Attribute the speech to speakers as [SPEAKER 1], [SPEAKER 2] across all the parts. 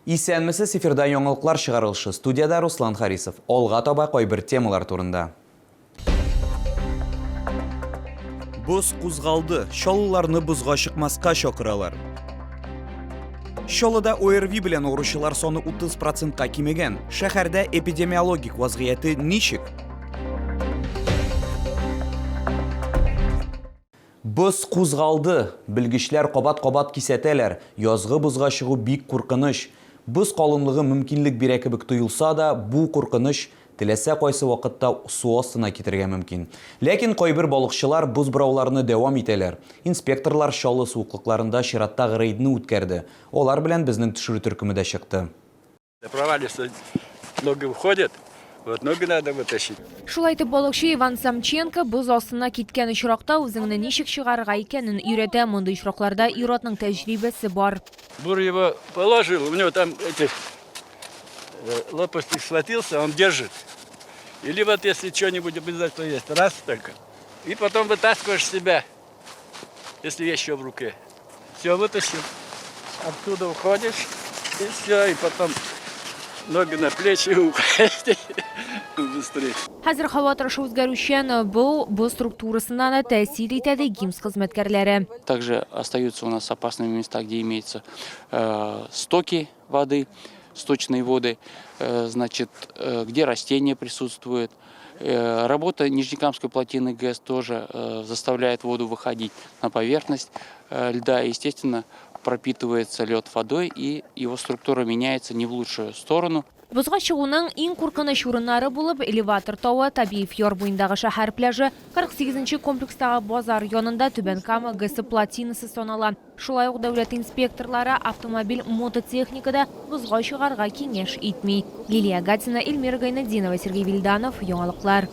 [SPEAKER 1] Исәнмесе сифирда яңалыклар чыгарылышы. Студияда Руслан Харисов. Олга таба кайбер темалар турында. Боз кузгалды. Шолуларны бузга чыкмаска чакыралар. Шолуда ОРВИ белән уручылар соны 30%-ка кимегән. Шәһәрдә эпидемиологик вазгыяте ничек? Боз кузгалды. Белгечләр кабат-кабат кисәтәләр. Язгы бузга чыгу бик куркыныч. Боз калынлыгы мөмкинлек бирә кебек тоелса да, бу куркыныч теләсә кайсы вакытта су астына китергә мөмкин. Ләкин кайбер балыкчылар боз брауларны дәвам итәләр. Инспекторлар шалы суыклыкларында чираттагы рейдны үткәрде. Олар белән безнең төшерү төркеме дә чыкты.
[SPEAKER 2] Провалится, ноги уходят. Вот ноги надо вытащить.
[SPEAKER 3] Шулай итеп балыкчы Иван Самченко боз астына киткән очракта үзеңне ничек чыгарырга икәнен өйрәтә. Мондый очракларда ир-атның тәҗрибәсе бар.
[SPEAKER 2] Бур его положил, у него там эти лопасти схватился, он держит. Или вот если что-нибудь обязательно есть, раз только. И потом вытаскиваешь себя, если еще в руке. Все вытащил, оттуда уходишь, и все, и потом ноги на плечи уходишь. Быстрее.
[SPEAKER 3] Хәзер һава торышы үзгәрүчән бу структурасына да тәэсир итәде ГИМС хезмәткәрләре.
[SPEAKER 4] Также остаются у нас опасные места, где имеются стоки воды, сточные воды, значит, где растения присутствуют. Работа Нижнекамской плотины ГЭС тоже заставляет воду выходить на поверхность льда. Естественно, пропитывается лед водой, и его структура меняется не в лучшую сторону.
[SPEAKER 3] Бозга чыгуның иң куркыныч урыннары булып Элеватор тауы, Табиев Йор буендагы шәһәр пляжы, 48-нче комплекстагы базар янында Түбән Кама ГЭС плотинасы санала. Шулай ук дәүләт инспекторлары автомобиль мототехникада бозга чыгарга киңәш итми. Лилия Гатина, Эльмира Гайнетдинова, Сергей Вильданов, яңалыклар.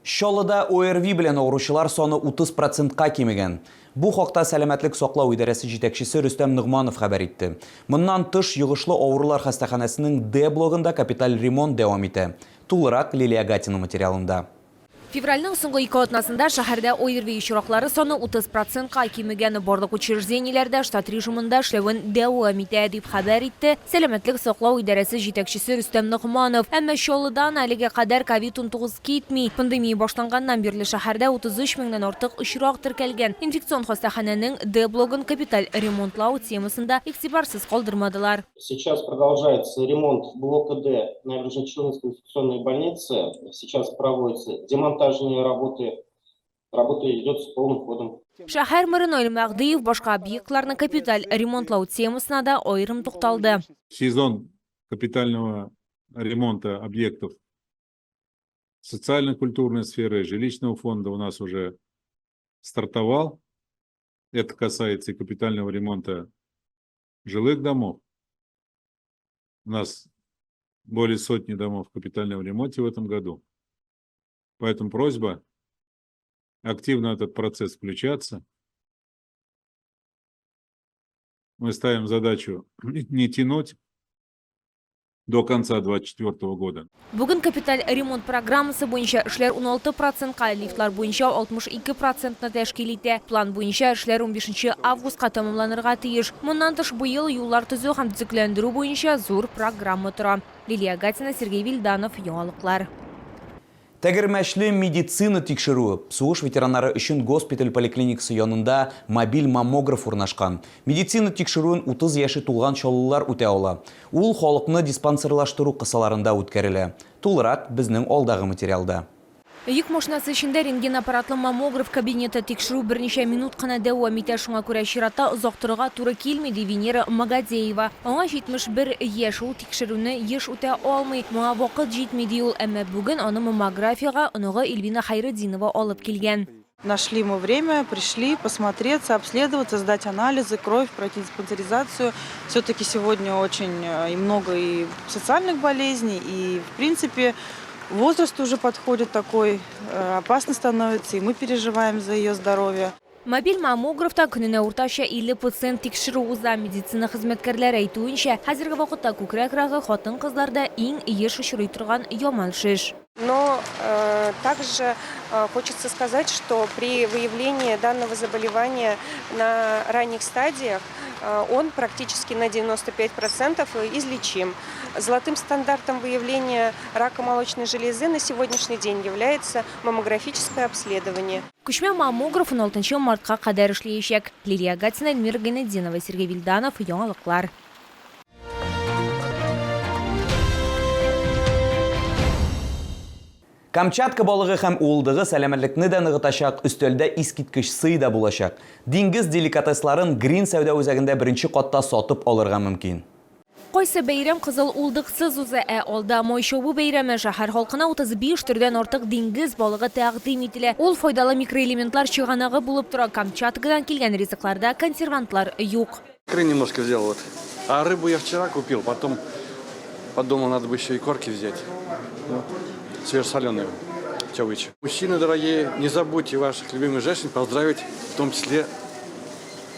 [SPEAKER 1] Шолуда ОРВИ белән авыручылар соны 30%-ка кимегән. Бу хакта сәламәтлек саклау идарәсе җитәкчесе Рөстәм Нугманов хәбәр итте. Моннан тыш йогышлы авырулар хастаханәсенең Д блогында капиталь ремонт дәвам итә. Тулырак Лилия Гатина материалында.
[SPEAKER 3] Февральның соңгы 2 атнасында шәһәрдә ОРВИ очраклары саны 30%-ка кимегән. Барлык учреждениеләрдә штат режимында эшләвен дәвам итә дип хәбәр итте сәламәтлек саклау идарәсе җитәкчесе Рөстәм Нугманов. Әмма Чоллыдан әлегә кадәр COVID-19 китми. Пандемия башланганнан бирле шәһәрдә 33 меңнән артык очрак теркәлгән. Инфекцион хастаханәнең Д блогын капиталь ремонтлау темасында игътибарсыз калдырмадылар.
[SPEAKER 5] Сейчас продолжается ремонт блока Д Набережно-Челнинской инфекционной больницы. Сейчас проводится демонтажные работы идет с полным ходом.
[SPEAKER 3] Шәһәр мэры Ноэль Мәгъдиев башка объектларны капиталь ремонтлау темасына да аерым тукталды.
[SPEAKER 6] Сезон капитального ремонта объектов социально-культурной сферы, жилищного фонда у нас уже стартовал. Это касается и капитального ремонта жилых домов. У нас более сотни домов в капитальном ремонте в этом году. Поэтому просьба активно в этот процесс включаться. Мы ставим задачу не тянуть до конца 2024 года.
[SPEAKER 3] Бүген капиталь ремонт программасы буенча эшләр 16%-ка, лифтлар буенча 62%-ны тәшкил итә. План буенча эшләр 15 августка тәмамланырга тиеш. Моннан тыш бу ел юллар төзү һәм төзекләндерү буенча зур программа тора. Лилия Гатина, Сергей Вильданов, яңалыклар.
[SPEAKER 1] Тәгәрмәчле медицина тикшерүе. Сугыш ветераннары өчен госпиталь поликлиникасы янында мобиль маммограф урнашкан. Медицина тикшерүен 30 яшы тулган чаллылар үтә ала. Ул халыкны диспансерлаштыру кысаларында үткәрелә. Тулырак безнең алдагы материалда.
[SPEAKER 3] Йөк машинасы эчендә рентген аппаратлы маммограф кабинеты тикшерү берничә минут кына дәвам итә. Шуңа күрә чиратта озак торырга туры килми, ди Венера Магадеева. Аңа 71 яшь, ул тикшерүне еш үтә алмый. Моңа вакыт җитми ди ул, әмма бүген аны маммографиягә оныгы Эльвина Хайретдинова алып килгән.
[SPEAKER 7] Нашли мы время, пришли посмотреться, обследоваться, сдать анализы, кровь, пройти диспансеризацию. Все-таки сегодня очень много и социальных болезней, и в принципе возраст уже подходит такой, опасно становится, и мы переживаем за ее здоровье.
[SPEAKER 3] Мобиль маммографта күненә уртача 50 пациент тикшерү уза. Медицина хезмәткәрләре әйтүенчә, хәзерге вакытта күкрәк рагы хатын-кызларда иң еш очрый торган яман шеш.
[SPEAKER 8] Но также хочется сказать, что при выявлении данного заболевания на ранних стадиях он практически на 95% излечим. Золотым стандартом выявления рака молочной железы на сегодняшний день является маммографическое обследование.
[SPEAKER 3] Күчмә маммограф 16 мартка кадәр эшләячәк. Лилия Гатина, Эльмира Гайнетдинова, Сергей Вильданов, яңалыклар.
[SPEAKER 1] Камчатка балыгы һәм уылдыгы сәламәтлекне дә ныгытачак, өстәлдә искиткеч сый да булачак. Диңгез деликатесларын Green сәүдә үзәгендә беренче катта сатып алырга мөмкин.
[SPEAKER 3] Кайсы бәйрәм кызыл улдыксыз уза, алда Мойшобу бәйрәме шәһәр халкына 35 төрдән артык диңгез балыгы тәкъдим ителә. Ул файдалы микроэлементлар чыганагы булып тора. Камчаткадан килгән ризыкларда консервантлар юк.
[SPEAKER 9] Икры немножко взял вот. А рыбу я вчера купил, потом подумал, надо бы еще и корки взять. Вот. Свежесоленую чавычу. Мужчины дорогие, не забудьте ваших любимых женщин поздравить, в том числе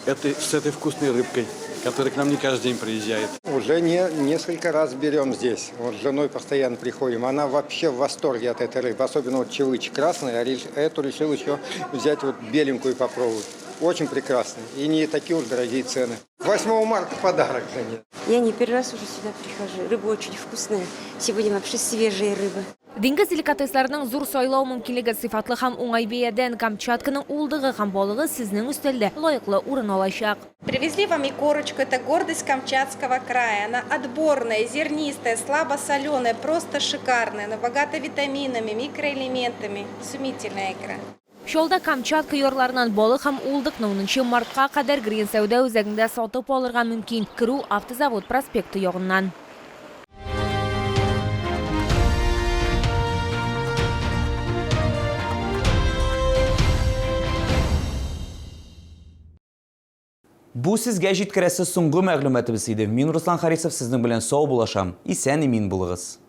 [SPEAKER 9] с этой вкусной рыбкой, которая к нам не каждый день приезжает.
[SPEAKER 10] Уже несколько раз берем здесь. Вот с женой постоянно приходим. Она вообще в восторге от этой рыбы. Особенно вот чавыча красная. Эту решил еще взять вот беленькую попробовать. Очень прекрасно. И не такие уж дорогие цены. 8 марта подарок жене.
[SPEAKER 11] Я не первый раз уже сюда прихожу. Рыба очень вкусная. Сегодня вообще свежая рыба.
[SPEAKER 3] Диңгез деликатесларының зур сайлау мөмкинлеге сыйфатлы һәм уңай бәядән Камчатканың улдыгы һәм балыгы сезнең өстәлдә лаеклы урын алачак.
[SPEAKER 12] Привезли вам и корочку. Это гордость Камчатского края. Она отборная, зернистая, слабосоленая, просто шикарная. Она богата витаминами, микроэлементами. Изумительная икра.
[SPEAKER 3] Шолда Камчатка ярларынан балык һәм улдыкны 10 мартка кадәр Green сәүдә үзәгендә сатып алырга мөмкин. Керү автозавод проспекты ягыннан.
[SPEAKER 1] Бу сезгә җиткерәсе соңгы мәгълүматыбыз иде. Мин Руслан Харисов сезнең белән сау булашам. Исән-имин булыгыз.